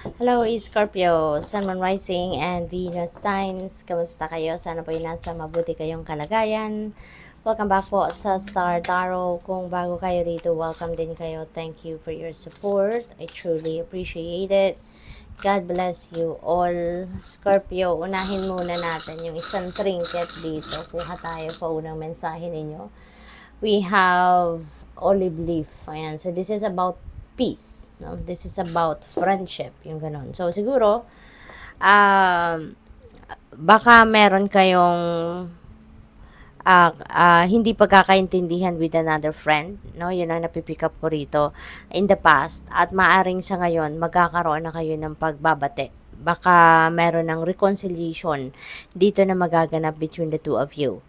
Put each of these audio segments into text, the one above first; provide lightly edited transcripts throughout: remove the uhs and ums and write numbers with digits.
Hello, Scorpio, Sun, Moon, Rising, and Venus signs. Kamusta kayo? Sana po ay nasa mabuti kayong kalagayan. Welcome back po sa Star Tarot. Kung bago kayo dito, welcome din kayo. Thank you for your support. I truly appreciate it. God bless you all. Scorpio, unahin muna natin yung isang trinket dito. Kuha tayo pa unang mensahe ninyo. We have olive leaf. Ayan. So, this is about peace. No? This is about friendship. Yung ganon. So, siguro, baka meron kayong hindi pagkakaintindihan with another friend. No? Yun ang napipick up ko rito in the past. At maaring sa ngayon, magkakaroon na kayo ng pagbabate. Baka meron ng reconciliation dito na magaganap between the two of you.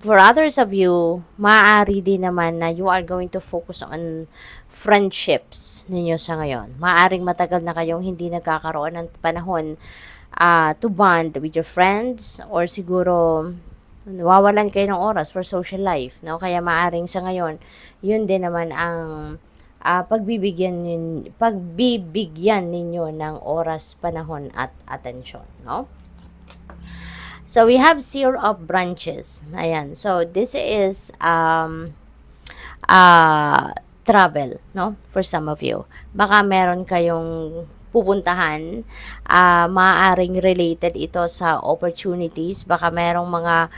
For others of you, maaari din naman na you are going to focus on friendships ninyo sa ngayon. Maaring matagal na kayong hindi nagkakaroon ng panahon to bond with your friends, or siguro nawawalan kayo ng oras for social life, no? Kaya maaring sa ngayon, yun din naman ang pagbibigyan ninyo ng oras, panahon at atensyon, no? So, we have Seer of Branches. Ayan. So, this is travel, no? For some of you. Baka meron kayong pupuntahan, maaaring related ito sa opportunities. Baka merong mga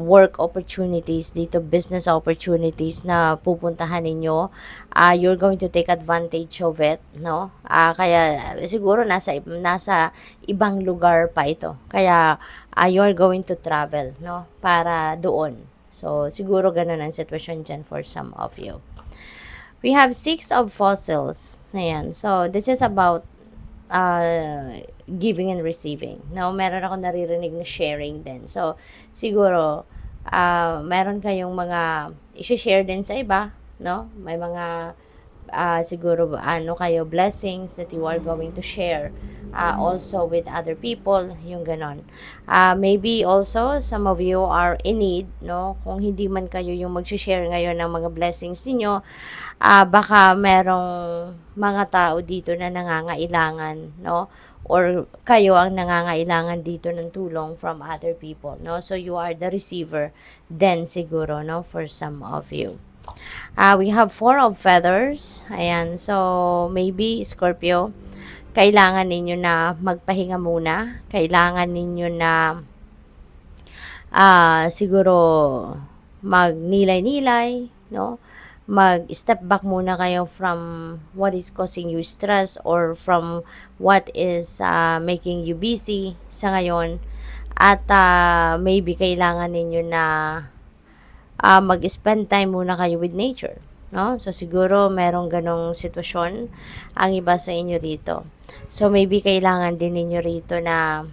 work opportunities dito, business opportunities na pupuntahan ninyo. You're going to take advantage of it, no? Kaya siguro nasa ibang lugar pa ito. Kaya you're going to travel, no? Para doon. So, siguro ganun ang sitwasyon dyan for some of you. We have 6 of fossils. Ayan. So, this is about giving and receiving. Now, meron ako naririnig na sharing din. So, siguro, meron kayong mga i-share din sa iba, no? May mga siguro kayo blessings that you are going to share also with other people, yung ganon. Maybe also some of you are in need, no? Kung hindi man kayo yung mag-share ngayon ng mga blessings niyo, baka merong mga tao dito na nangangailangan, no? Or kayo ang nangangailangan dito ng tulong from other people, no? So you are the receiver then siguro, no, for some of you. We have 4 of feathers. Ayan. So, maybe, Scorpio, kailangan ninyo na magpahinga muna. Kailangan ninyo na siguro magnilay-nilay, no? Mag-step back muna kayo from what is causing you stress or from what is making you busy sa ngayon. At maybe kailangan ninyo na mag-spend time muna kayo with nature, no? So, siguro merong ganong sitwasyon ang iba sa inyo rito. So, maybe kailangan din ninyo rito na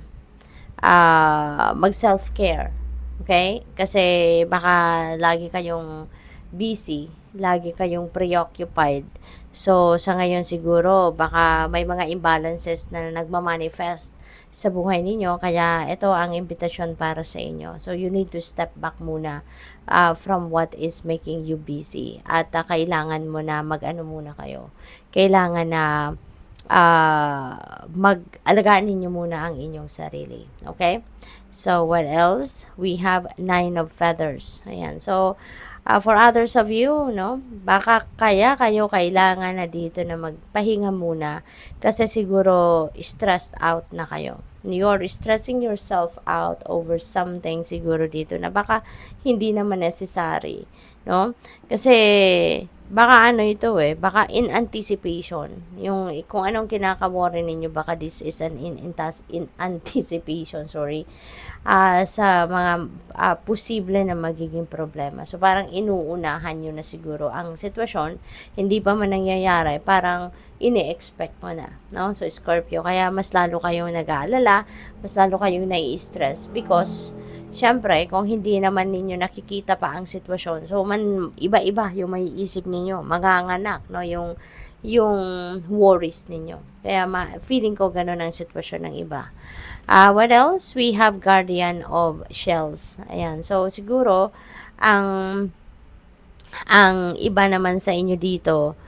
mag-self-care, okay? Kasi baka lagi kayong busy, lagi kayong preoccupied. So, sa ngayon siguro, baka may mga imbalances na nagmamanifest sa buhay ninyo, kaya ito ang imbitasyon para sa inyo. So, you need to step back muna from what is making you busy. At kailangan mo na mag-ano muna kayo. Kailangan na mag-alagaan ninyo muna ang inyong sarili. Okay? So, what else? We have 9 of feathers. Ayan. So, for others of you, no, baka kaya kayo kailangan na dito na magpahinga muna kasi siguro stressed out na kayo. You're stressing yourself out over something siguro dito na baka hindi naman necessary, no? Kasi baka ito baka in anticipation, yung kung anong kinakaworry ninyo, baka this is an in anticipation, sorry, sa mga posible na magiging problema. So, parang inuunahan nyo na siguro ang sitwasyon, hindi pa man nangyayari, parang ini-expect mo na, no? So, Scorpio, kaya mas lalo kayong nag-aalala, mas lalo kayong nai-stress because syempre, kung hindi naman ninyo nakikita pa ang sitwasyon, so iba-iba yung may isip ninyo, maganganak, no, yung worries ninyo. Kaya feeling ko ganun ang sitwasyon ng iba. What else? We have Guardian of Shells. Ayan. So, siguro, ang iba naman sa inyo dito,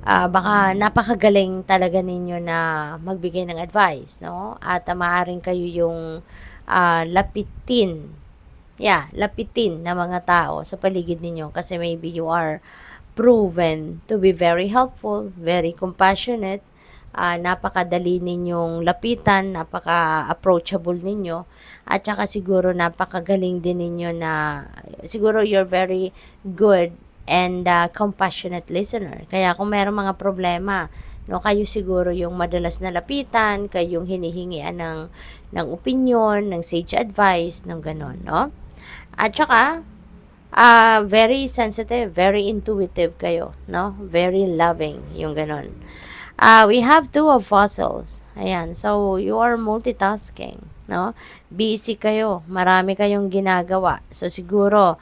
baka napakagaling talaga ninyo na magbigay ng advice, no? At maaaring kayo yung lapitin na mga tao sa paligid ninyo kasi maybe you are proven to be very helpful, very compassionate, napakadali ninyong lapitan, napaka-approachable ninyo, at saka siguro napakagaling din ninyo na, siguro you're very good and compassionate listener. Kaya kung meron mga problema, no, kayo siguro yung madalas na lapitan, kayong hinihingian ng opinion, ng sage advice, ng ganon, no? At saka, very sensitive, very intuitive kayo, no? Very loving, yung ganon. We have two of fossils. Ayan, so you are multitasking, no? Busy kayo, marami kayong ginagawa. So siguro,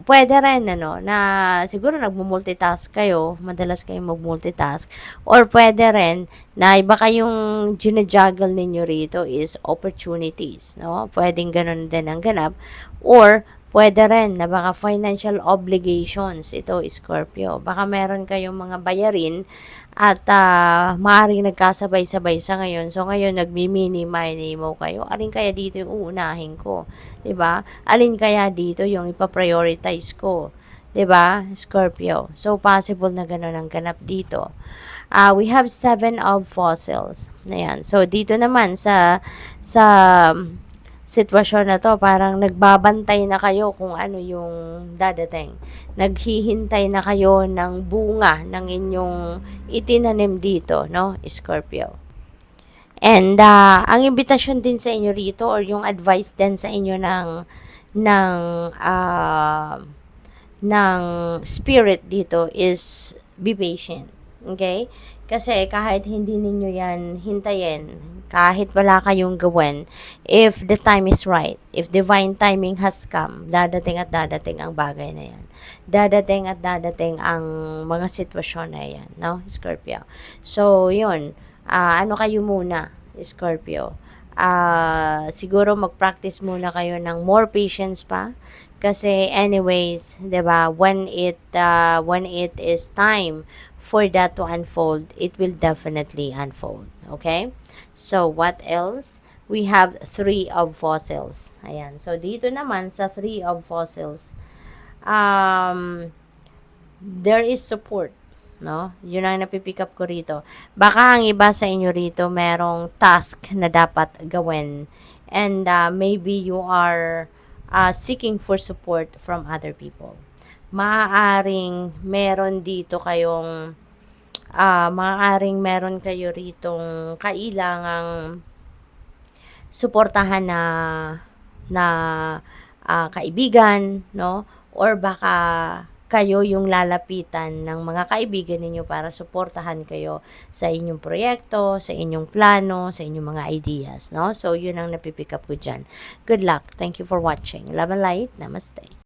pwede rin, ano, na siguro nagmo-multitask kayo, madalas kayong mag-multitask, or pwede rin na iba kayong ginajuggle ninyo rito is opportunities, no? Pwedeng ganun din ang ganap, or pwede rin na baka financial obligations, ito Scorpio. Baka meron kayong mga bayarin at maaaring nagkasabay-sabay sa ngayon. So ngayon nagmi-mini-mo kayo. Alin kaya dito yung uunahin ko? 'Di ba? Alin kaya dito yung ipa-prioritize ko? 'Di ba? Scorpio. So possible na gano'n ang ganap dito. We have 7 of fossils. Ayan. So dito naman sa sitwasyon na to, parang nagbabantay na kayo kung ano yung dadating. Naghihintay na kayo ng bunga ng inyong itinanim dito, no, Scorpio. And ang imbitasyon din sa inyo rito or yung advice din sa inyo ng uh, ng spirit dito is be patient. Okay? Kasi kahit hindi ninyo yan hintayin, kahit wala kayong gawin, if the time is right, if divine timing has come, dadating at dadating ang bagay na yan. Dadating at dadating ang mga sitwasyon na yan, no, Scorpio? So, yun. Ano kayo muna, Scorpio? Siguro mag-practice muna kayo ng more patience pa. Kasi anyways, 'di ba, when it is time for that to unfold, it will definitely unfold. Okay? So, what else? We have 3 of fossils. Ayan. So, dito naman sa 3 of fossils, there is support. No? Yun ang napipick up ko rito. Baka ang iba sa inyo rito merong task na dapat gawin. And maybe you are seeking for support from other people. Maaaring meron dito kayong maaaring meron kayo ritong kailangang suportahan na kaibigan, no? Or baka kayo yung lalapitan ng mga kaibigan ninyo para suportahan kayo sa inyong proyekto, sa inyong plano, sa inyong mga ideas, no? So, yun ang napipick up ko dyan. Good luck. Thank you for watching. Love and light. Namaste.